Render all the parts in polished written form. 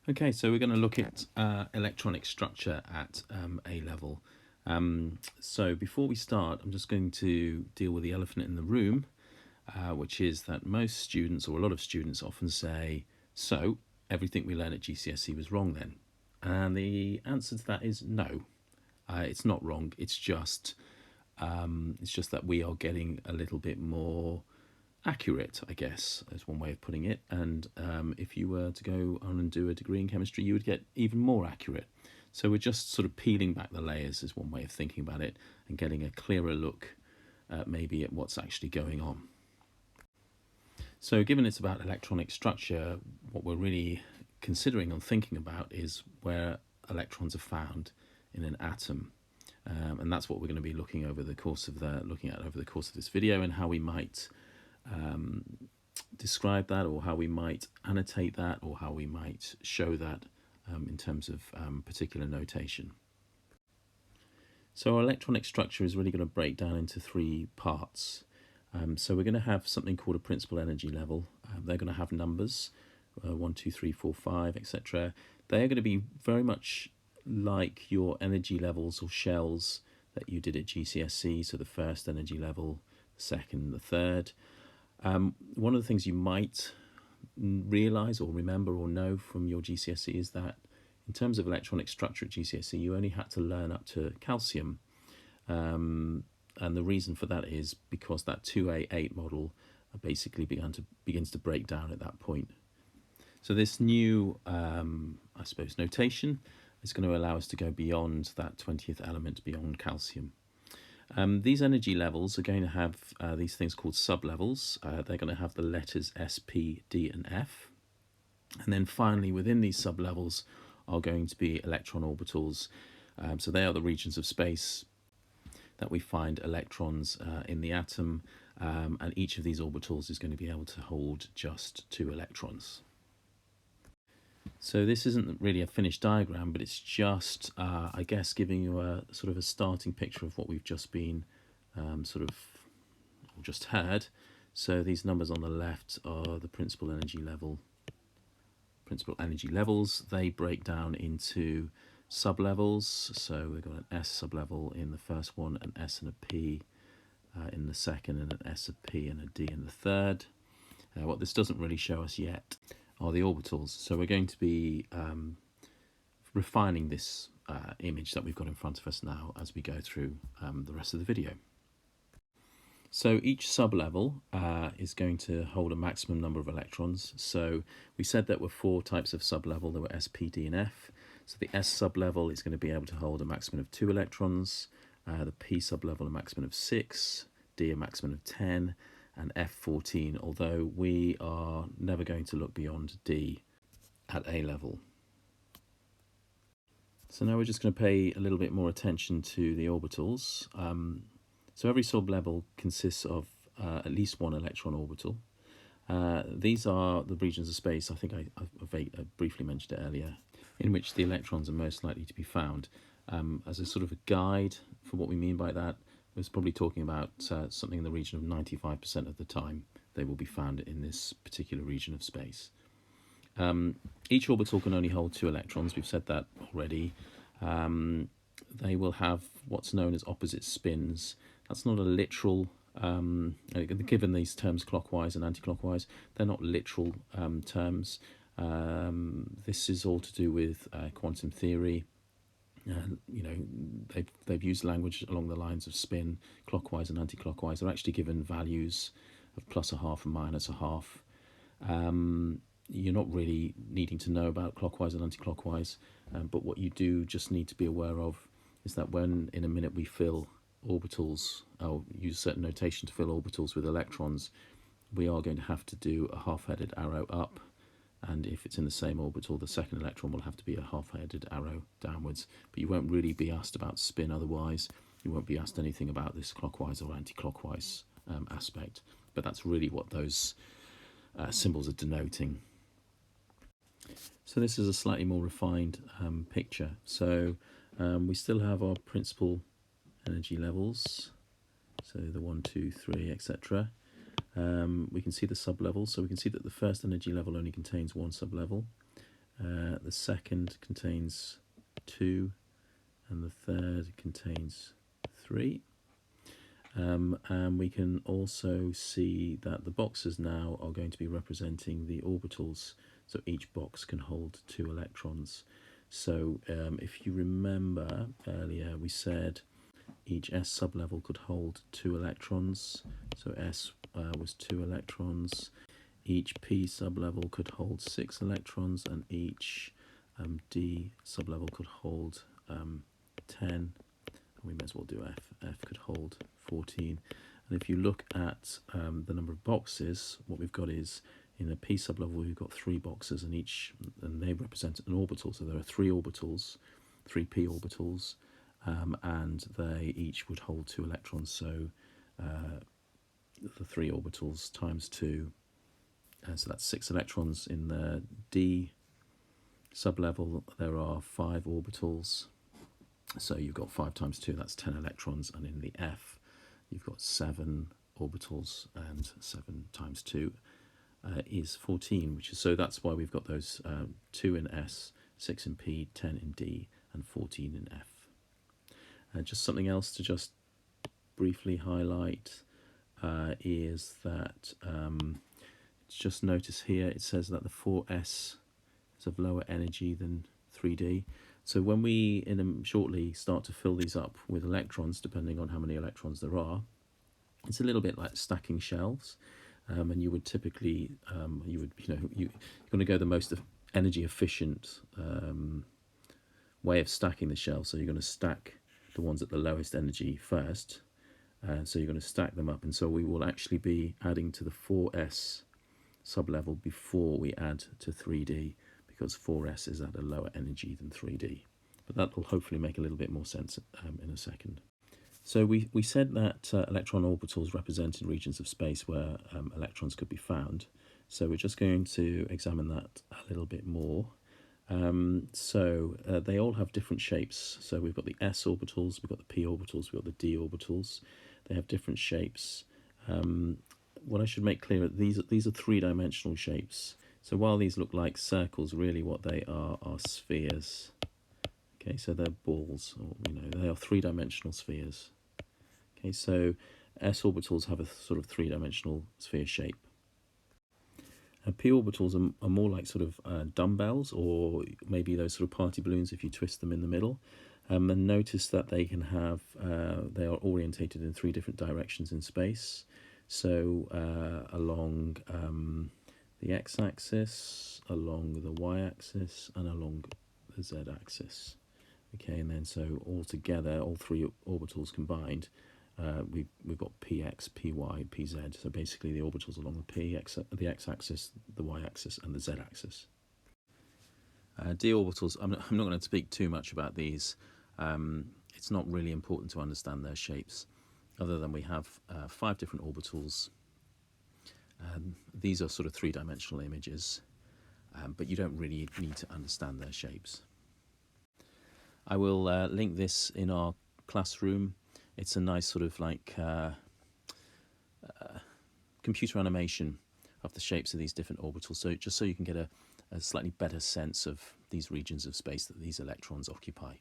Okay, so we're going to look at electronic structure at A level. So before we start, I'm just going to deal with the elephant in the room, which is that most students, or a lot of students, often say, so everything we learned at GCSE was wrong then? And the answer to that is no. It's not wrong. It's just that we are getting a little bit more accurate, I guess, is one way of putting it. And if you were to go on and do a degree in chemistry, you would get even more accurate. So we're just sort of peeling back the layers, is one way of thinking about it, and getting a clearer look maybe at what's actually going on. So given it's about electronic structure, what we're really considering and thinking about is where electrons are found in an atom. And that's what we're going to be looking over the course of this video, and how we might describe that, or how we might annotate that, or how we might show that in terms of particular notation. So our electronic structure is really going to break down into three parts. So we're going to have something called a principal energy level. They're going to have numbers, 1, 2, 3, 4, 5, etc. They're going to be very much like your energy levels or shells that you did at GCSE. So the first energy level, the second, the third. One of the things you might realise or remember or know from your GCSE is that in terms of electronic structure at GCSE, you only had to learn up to calcium. And the reason for that is because that 2A8 model basically begins to break down at that point. So this new, I suppose, notation is going to allow us to go beyond that 20th element, beyond calcium. These energy levels are going to have these things called sublevels. They're going to have the letters S, P, D, and F. And then finally, within these sublevels are going to be electron orbitals. So they are the regions of space that we find electrons in the atom, and each of these orbitals is going to be able to hold just 2 electrons. So this isn't really a finished diagram, but it's just, I guess, giving you a sort of a starting picture of what we've just been just heard. So these numbers on the left are the principal energy levels. They break down into sublevels. So we've got an S sublevel in the first one, an S and a P in the second, and an S, a P, and a D in the third. What this doesn't really show us yet are the orbitals. So we're going to be refining this image that we've got in front of us now as we go through the rest of the video. So each sublevel is going to hold a maximum number of electrons. So we said there were 4 types of sublevel. There were S, P, D, and F. So the S sublevel is going to be able to hold a maximum of 2 electrons. The P sublevel a maximum of 6, D a maximum of 10, and F 14, although we are never going to look beyond D at A level. So now we're just going to pay a little bit more attention to the orbitals. So every sublevel consists of at least 1 electron orbital. These are the regions of space, I think I briefly mentioned it earlier, in which the electrons are most likely to be found. As a sort of a guide for what we mean by that, I was probably talking about something in the region of 95% of the time they will be found in this particular region of space. Each orbital can only hold 2 electrons, we've said that already. They will have what's known as opposite spins. That's not a literal, given these terms clockwise and anti-clockwise, they're not literal terms. This is all to do with quantum theory. They've used language along the lines of spin, clockwise and anti-clockwise. They're actually given values of +0.5 and -0.5. You're not really needing to know about clockwise and anti-clockwise, but what you do just need to be aware of is that when in a minute we fill orbitals, or use certain notation to fill orbitals with electrons, we are going to have to do a half-headed arrow up. And if it's in the same orbital, the second electron will have to be a half-headed arrow downwards. But you won't really be asked about spin otherwise. You won't be asked anything about this clockwise or anti-clockwise aspect. But that's really what those symbols are denoting. So this is a slightly more refined picture. So we still have our principal energy levels. So the 1, 2, 3, etc. We can see the sublevels, so we can see that the first energy level only contains 1 sublevel. The second contains 2, and the third contains 3. And we can also see that the boxes now are going to be representing the orbitals, so each box can hold 2 electrons. So if you remember earlier, we said each S sublevel could hold 2 electrons, so S was 2 electrons. Each P sublevel could hold 6 electrons, and each D sublevel could hold 10. We may as well do F. F could hold 14. And if you look at the number of boxes, what we've got is in the P sublevel we've got 3 boxes, and they represent an orbital. So there are 3 orbitals, 3 P orbitals, and they each would hold 2 electrons. So the 3 orbitals times 2, so that's 6 electrons. In the D sublevel there are 5 orbitals. So you've got 5 times 2, that's 10 electrons, and in the F you've got 7 orbitals, and 7 times 2 is 14, so that's why we've got those 2 in S, 6 in P, 10 in D, and 14 in F. Just something else to just briefly highlight is that just notice here it says that the 4S is of lower energy than 3D. So when we shortly start to fill these up with electrons, depending on how many electrons there are, it's a little bit like stacking shelves. And you would typically, you're going to go the most energy efficient way of stacking the shelves. So you're going to stack the ones at the lowest energy first. So you're going to stack them up. And so we will actually be adding to the 4S sublevel before we add to 3D, because 4S is at a lower energy than 3D. But that will hopefully make a little bit more sense in a second. So we said that electron orbitals represented regions of space where electrons could be found. So we're just going to examine that a little bit more. They all have different shapes. So we've got the S orbitals, we've got the P orbitals, we've got the D orbitals. They have different shapes. What I should make clear, these are 3-dimensional shapes. So while these look like circles, really what they are spheres. Okay, so they're balls, or they are 3-dimensional spheres. Okay, so S orbitals have a sort of 3-dimensional sphere shape. And P orbitals are more like sort of dumbbells, or maybe those sort of party balloons if you twist them in the middle. And notice that they can have, they are orientated in 3 different directions in space. So along the x-axis, along the y-axis, and along the z-axis. Okay, and then so all together, all 3 orbitals combined, we've got px, py, pz. So basically the orbitals along the x-axis, the y-axis, and the z-axis. D orbitals, I'm not going to speak too much about these. It's not really important to understand their shapes, other than we have 5 different orbitals. These are sort of 3-dimensional images, but you don't really need to understand their shapes. I will link this in our classroom. It's a nice sort of like computer animation of the shapes of these different orbitals, so just so you can get a slightly better sense of these regions of space that these electrons occupy.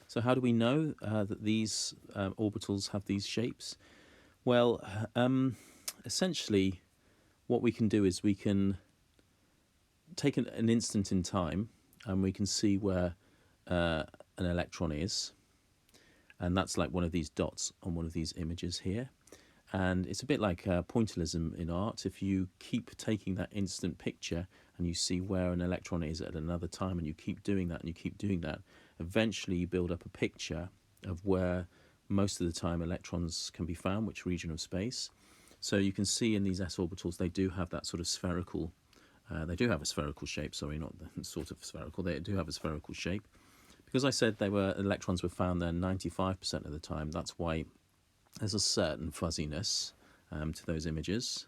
So how do we know that these orbitals have these shapes? Well, essentially what we can do is we can take an instant in time, and we can see where an electron is, and that's like one of these dots on one of these images here. And it's a bit like pointillism in art. If you keep taking that instant picture and you see where an electron is at another time, and you keep doing that and you keep doing that, eventually you build up a picture of where most of the time electrons can be found, which region of space. So you can see in these s orbitals they do have that sort of spherical, they do have a spherical shape, sorry, not sort of spherical, they do have a spherical shape. Because I said electrons were found there 95% of the time, that's why there's a certain fuzziness to those images.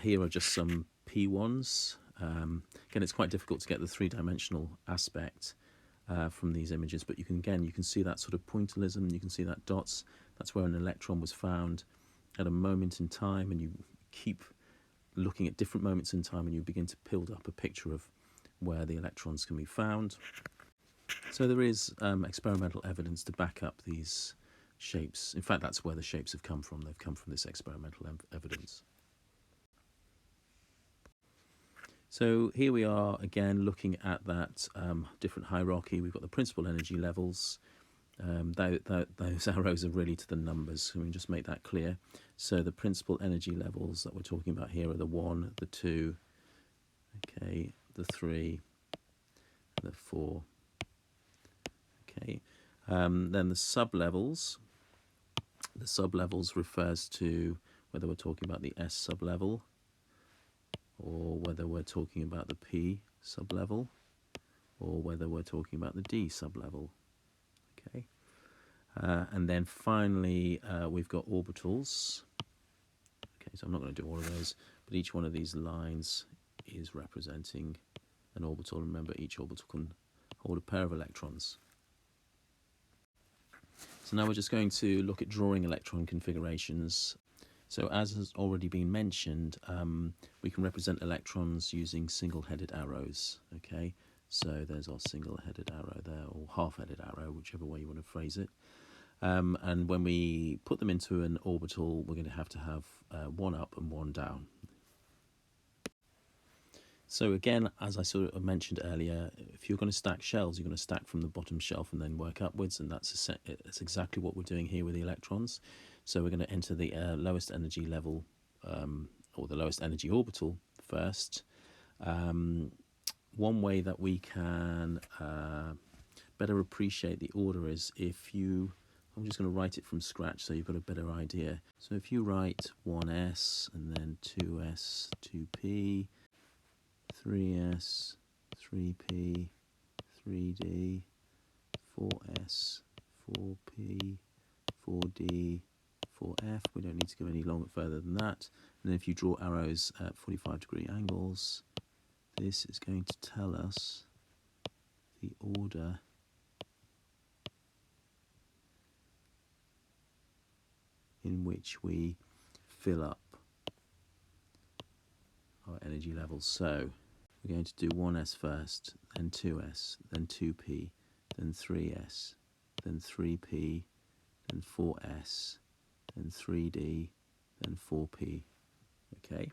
Here are just some P1s. Again, it's quite difficult to get the 3-dimensional aspect from these images, but you can see that sort of pointillism, you can see that dots. That's where an electron was found at a moment in time, and you keep looking at different moments in time, and you begin to build up a picture of where the electrons can be found. So there is experimental evidence to back up these shapes. In fact, that's where the shapes have come from. They've come from this experimental evidence. So here we are again looking at that different hierarchy. We've got the principal energy levels. Those arrows are really to the numbers, so we can just make that clear. So the principal energy levels that we're talking about here are the 1, the 2, okay, the 3, the 4. Okay, then the sub-levels. The sub-levels refers to whether we're talking about the S sub-level or whether we're talking about the P sub-level or whether we're talking about the D sub-level. Okay, and then finally we've got orbitals. Okay, so I'm not going to do all of those, but each one of these lines is representing an orbital. Remember, each orbital can hold a pair of electrons. So now we're just going to look at drawing electron configurations. So as has already been mentioned, we can represent electrons using single-headed arrows. Okay, so there's our single-headed arrow there, or half-headed arrow, whichever way you want to phrase it. And when we put them into an orbital, we're going to have one up and one down. So again, as I sort of mentioned earlier, if you're going to stack shells, you're going to stack from the bottom shelf and then work upwards, and that's exactly what we're doing here with the electrons. So we're going to enter the lowest energy level, or the lowest energy orbital first. One way that we can better appreciate the order is if you, I'm just going to write it from scratch so you've got a better idea. So if you write 1s and then 2s, 2p, 3s, 3p, 3d, 4s, 4p, 4d, 4f. We don't need to go any longer further than that. And then if you draw arrows at 45-degree angles, this is going to tell us the order in which we fill up our energy levels. So we're going to do 1s first, then 2s, then 2p, then 3s, then 3p, then 4s, then 3d, then 4p. Okay.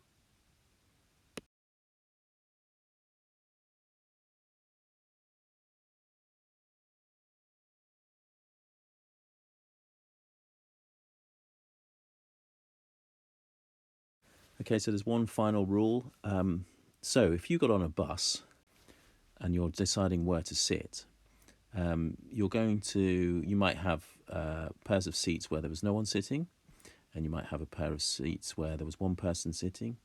Okay, so there's one final rule. So if you got on a bus and you're deciding where to sit, you might have pairs of seats where there was no one sitting, and you might have a pair of seats where there was one person sitting.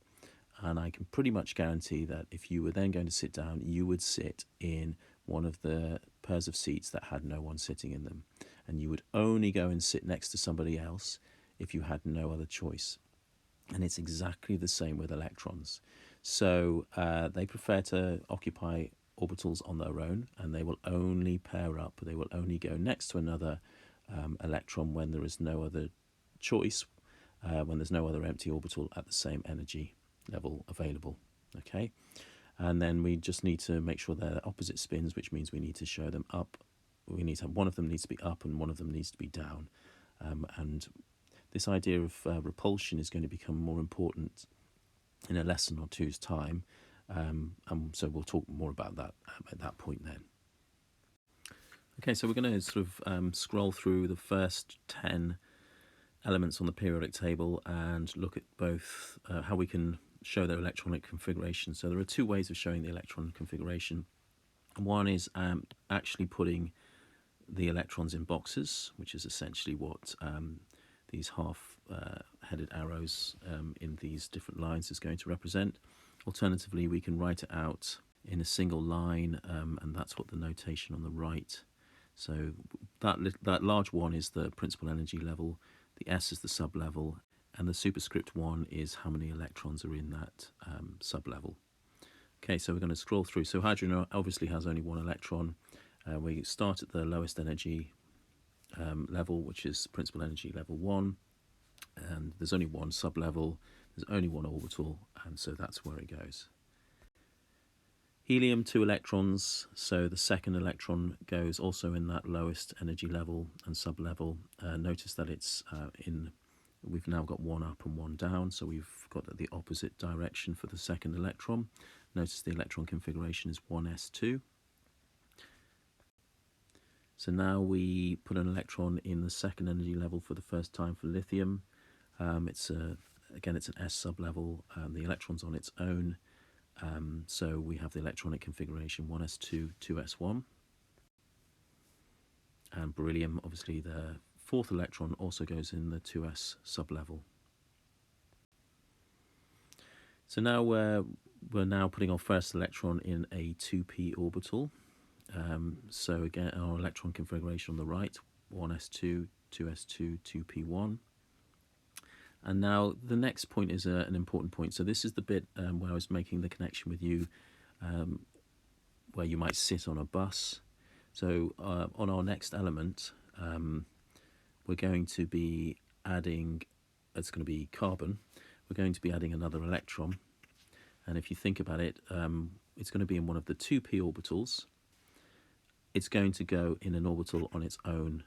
And I can pretty much guarantee that if you were then going to sit down, you would sit in one of the pairs of seats that had no one sitting in them. And you would only go and sit next to somebody else if you had no other choice. And it's exactly the same with electrons. So they prefer to occupy orbitals on their own, and they will only pair up, they will only go next to another electron when there is no other choice, when there's no other empty orbital at the same energy level available. Okay, and then we just need to make sure they're opposite spins, which means we need to show them up. We need to have one of them needs to be up and one of them needs to be down, and this idea of repulsion is going to become more important in a lesson or two's time, and so we'll talk more about that at that point then. Okay, so we're going to sort of scroll through the first 10 elements on the periodic table and look at both how we can show their electronic configuration. So there are two ways of showing the electron configuration. One is actually putting the electrons in boxes, which is essentially what these half-headed arrows in these different lines is going to represent. Alternatively, we can write it out in a single line, and that's what the notation on the right. So that large one is the principal energy level, the S is the sub-level, and the superscript 1 is how many electrons are in that sub-level. Okay, so we're going to scroll through. So hydrogen obviously has only one electron. We start at the lowest energy level, which is principal energy level 1, and there's only one sub-level. There's only one orbital, and so that's where it goes. Helium, 2 electrons, so the second electron goes also in that lowest energy level and sub-level. Notice that it's we've now got one up and one down, so we've got the opposite direction for the second electron. Notice the electron configuration is 1s2. So now we put an electron in the second energy level for the first time for lithium. Again, it's an S sub-level. The electron's on its own. So we have the electronic configuration 1s2, 2s1. And beryllium, obviously the fourth electron also goes in the 2s sublevel. So now we're now putting our first electron in a 2p orbital. So again, our electron configuration on the right, 1s2, 2s2, 2p1. And now the next point is an important point. So this is the bit where I was making the connection with you, where you might sit on a bus. So on our next element, we're going to be adding, it's going to be carbon, we're going to be adding another electron. And if you think about it, it's going to be in one of the 2p orbitals. It's going to go in an orbital on its own.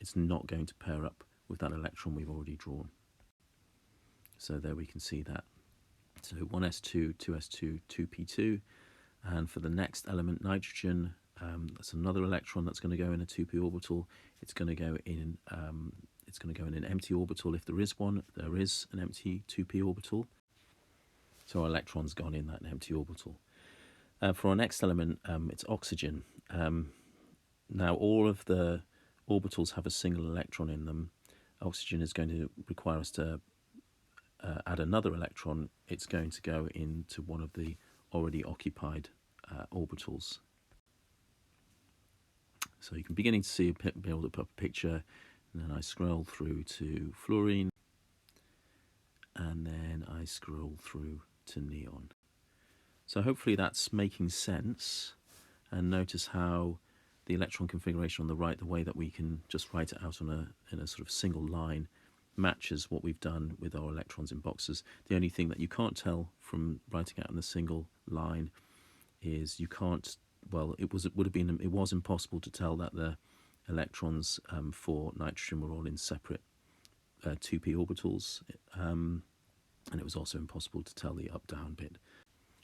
It's not going to pair up with that electron we've already drawn. So there we can see that. So 1s2, 2s2, 2p2, and for the next element, nitrogen, that's another electron that's going to go in a 2p orbital. It's going to go in. It's going to go in an empty orbital if there is one. There is an empty 2p orbital. So our electron's gone in that empty orbital. For our next element, it's oxygen. Now all of the orbitals have a single electron in them. Oxygen is going to require us to add another electron. It's going to go into one of the already occupied orbitals. So you can beginning to see, be able to put a picture, and then I scroll through to fluorine, and then I scroll through to neon. So hopefully that's making sense, and notice how the electron configuration on the right, the way that we can just write it out on in a sort of single line, matches what we've done with our electrons in boxes. The only thing that you can't tell from writing out in a single line is you can't, well, it was impossible to tell that the electrons for nitrogen were all in separate 2p orbitals, and it was also impossible to tell the up-down bit.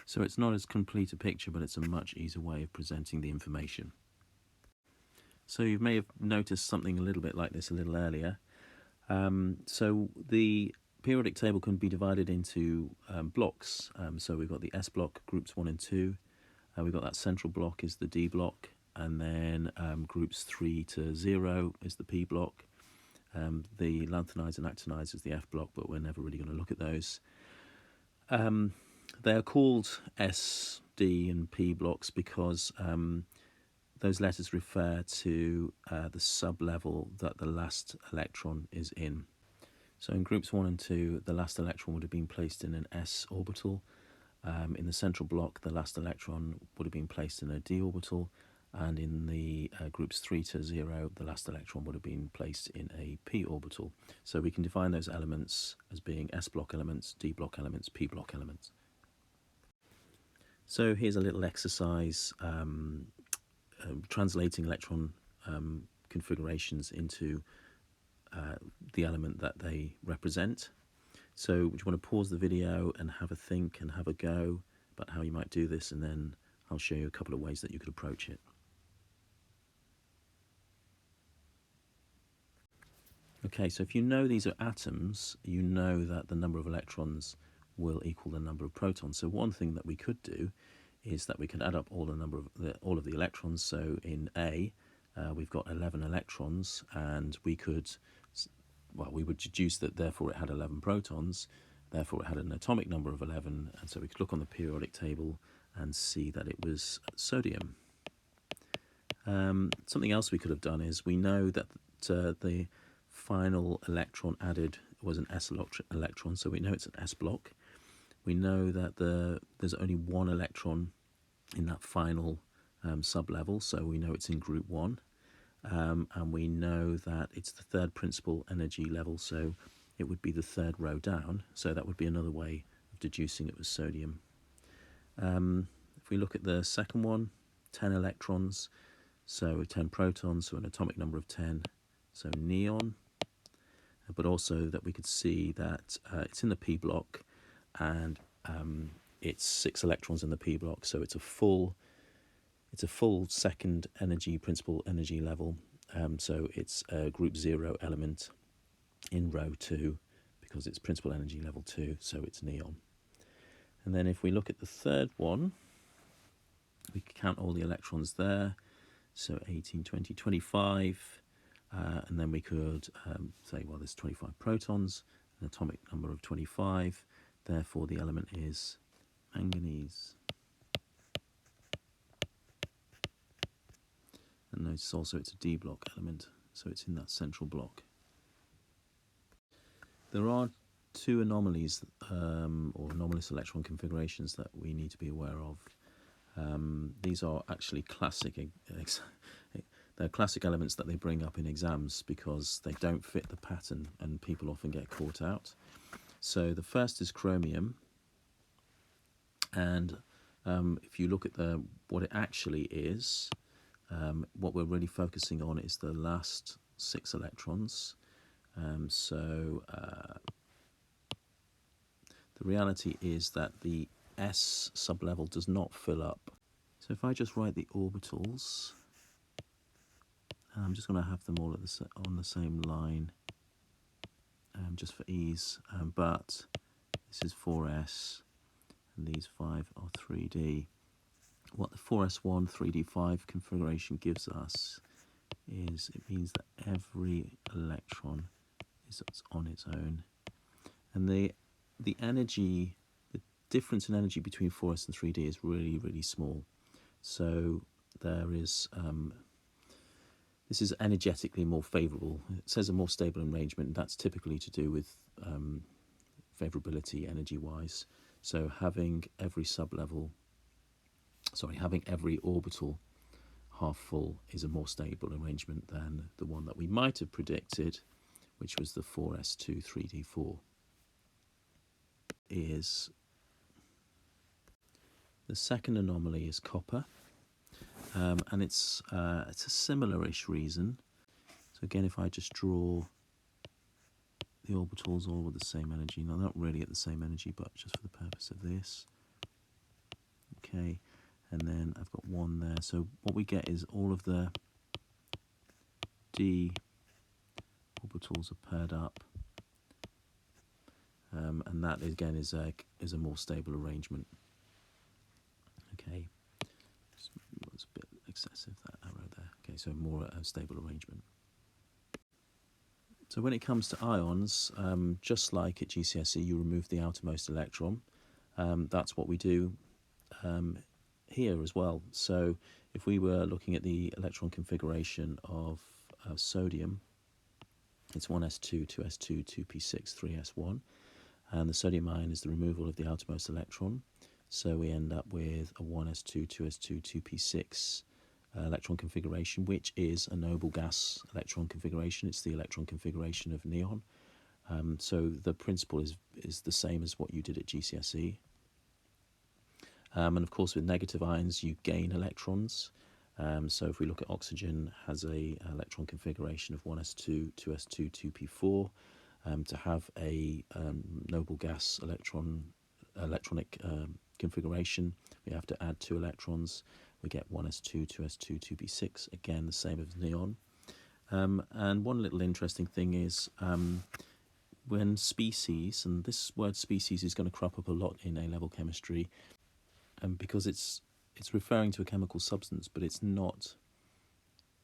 So it's not as complete a picture, but it's a much easier way of presenting the information. So you may have noticed something a little bit like this a little earlier. So the periodic table can be divided into blocks. So we've got the S block, groups 1 and 2. We've got that central block is the D block, and then groups 3 to 0 is the P block. The lanthanides and actinides is the F block, but we're never really going to look at those. They are called S, D and P blocks because those letters refer to the sub-level that the last electron is in. So in groups 1 and 2, the last electron would have been placed in an S orbital. In the central block, the last electron would have been placed in a D orbital, and in the groups 3 to 0, the last electron would have been placed in a P orbital. So we can define those elements as being S block elements, D block elements, P block elements. So here's a little exercise translating electron configurations into the element that they represent. So you want to pause the video and have a think and have a go about how you might do this, and then I'll show you a couple of ways that you could approach it. Okay, so if you know these are atoms, you know that the number of electrons will equal the number of protons. So one thing that we could do is that we could add up all of the electrons. So in A, we've got 11 electrons, and we would deduce that therefore it had 11 protons, therefore it had an atomic number of 11, and so we could look on the periodic table and see that it was sodium. Something else we could have done is we know that the final electron added was an S electron, so we know it's an S block. We know that there's only one electron in that final sub-level, so we know it's in group 1. And we know that it's the third principal energy level, so it would be the third row down, so that would be another way of deducing it was sodium. If we look at the second one, 10 electrons, so 10 protons, so an atomic number of 10, so neon, but also that we could see that it's in the p block, and it's 6 electrons in the p block, so it's a full second energy, principal energy level. So it's a group 0 element in row 2 because it's principal energy level 2, so it's neon. And then if we look at the third one, we can count all the electrons there, so 18, 20, 25, and then we could say, well, there's 25 protons, an atomic number of 25, therefore the element is manganese. And notice also it's a D block element, so it's in that central block. There are two anomalies, or anomalous electron configurations, that we need to be aware of. These are actually classic, they're classic elements that they bring up in exams because they don't fit the pattern and people often get caught out. So the first is chromium, and if you look at what it actually is, what we're really focusing on is the last 6 electrons. The reality is that the S sublevel does not fill up. So if I just write the orbitals, I'm just going to have them all on the same line, just for ease, but this is 4s and these 5 are 3d. What the 4s1 3d5 configuration gives us is it means that every electron is on its own, and the energy, the difference in energy between 4s and 3d is really, really small. So there is this is energetically more favourable. It says a more stable arrangement. That's typically to do with favourability energy-wise. So having every having every orbital half full is a more stable arrangement than the one that we might have predicted, which was the 4s2 3d4. The second anomaly is copper, and it's a similar-ish reason. So again, if I just draw the orbitals all with the same energy, no, not really at the same energy, but just for the purpose of this. Okay, and then I've got 1 there. So what we get is all of the D orbitals are paired up, and that again is a more stable arrangement. Okay, it's a bit excessive, that arrow there. Okay, so more stable arrangement. So when it comes to ions, just like at GCSE, you remove the outermost electron. That's what we do here as well. So if we were looking at the electron configuration of sodium, it's 1s2, 2s2, 2p6, 3s1, and the sodium ion is the removal of the outermost electron. So we end up with a 1s2, 2s2, 2p6 electron configuration, which is a noble gas electron configuration. It's the electron configuration of neon. So the principle is the same as what you did at GCSE. And of course, with negative ions, you gain electrons. So if we look at oxygen, has a electron configuration of 1s2, 2s2, 2p4. To have a noble gas electronic configuration, we have to add 2 electrons. We get 1s2, 2s2, 2p6, again the same as neon. And one little interesting thing is when species, and this word species is going to crop up a lot in A-level chemistry, because it's referring to a chemical substance, but it's not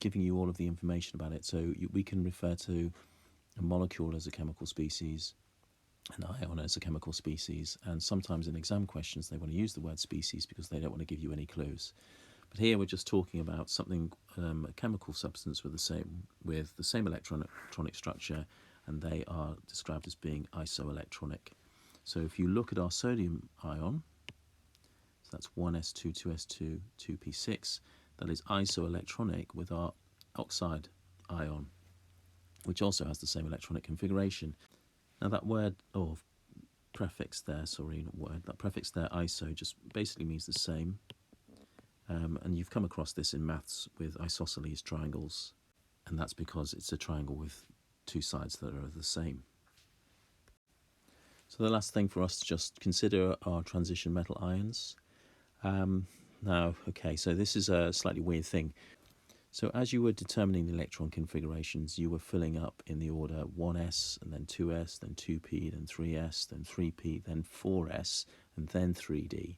giving you all of the information about it. So we can refer to a molecule as a chemical species, an ion as a chemical species, and sometimes in exam questions they want to use the word species because they don't want to give you any clues. But here we're just talking about something, a chemical substance with the same electronic structure, and they are described as being isoelectronic. So if you look at our sodium ion, so that's 1s2, 2s2, 2p6, that is isoelectronic with our oxide ion, which also has the same electronic configuration. Now that word, or prefix there, sorry, not word, that prefix there, iso, just basically means the same. And you've come across this in maths with isosceles triangles, and that's because it's a triangle with two sides that are the same. So the last thing for us to just consider are transition metal ions. Now, okay, so this is a slightly weird thing. So as you were determining the electron configurations, you were filling up in the order 1s, and then 2s, then 2p, then 3s, then 3p, then 4s, and then 3d.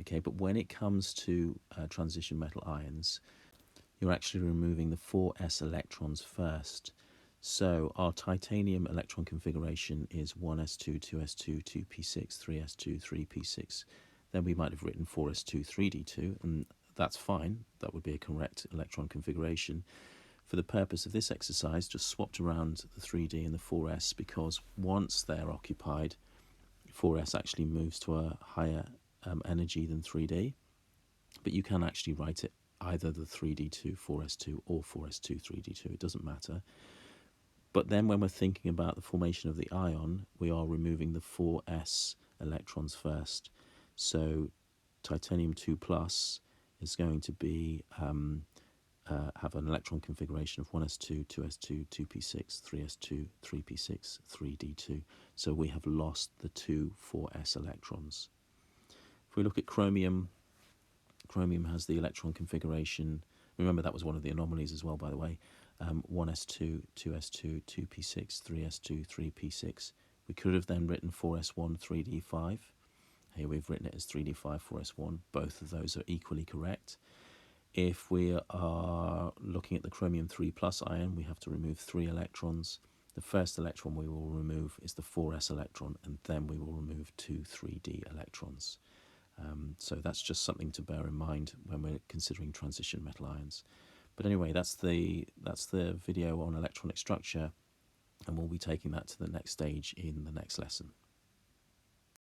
Okay, but when it comes to transition metal ions, you're actually removing the 4s electrons first. So our titanium electron configuration is 1s2, 2s2, 2p6, 3s2, 3p6. Then we might have written 4s2, 3d2, and that's fine. That would be a correct electron configuration. For the purpose of this exercise, just swapped around the 3d and the 4s, because once they're occupied, 4s actually moves to a higher energy than 3d. But you can actually write it either the 3d2, 4s2, or 4s2, 3d2. It doesn't matter. But then when we're thinking about the formation of the ion, we are removing the 4s electrons first. So titanium 2 plus is going to be have an electron configuration of 1s2, 2s2, 2p6, 3s2, 3p6, 3d2. So we have lost the two 4s electrons. If we look at chromium, chromium has the electron configuration. Remember, that was one of the anomalies as well, by the way. 1s2, 2s2, 2p6, 3s2, 3p6. We could have then written 4s1, 3d5. Here we've written it as 3d5, 4s1. Both of those are equally correct. If we are looking at the chromium 3 plus ion, we have to remove 3 electrons. The first electron we will remove is the 4s electron, and then we will remove 2 3d electrons. So that's just something to bear in mind when we're considering transition metal ions. But anyway, that's the video on electronic structure, and we'll be taking that to the next stage in the next lesson.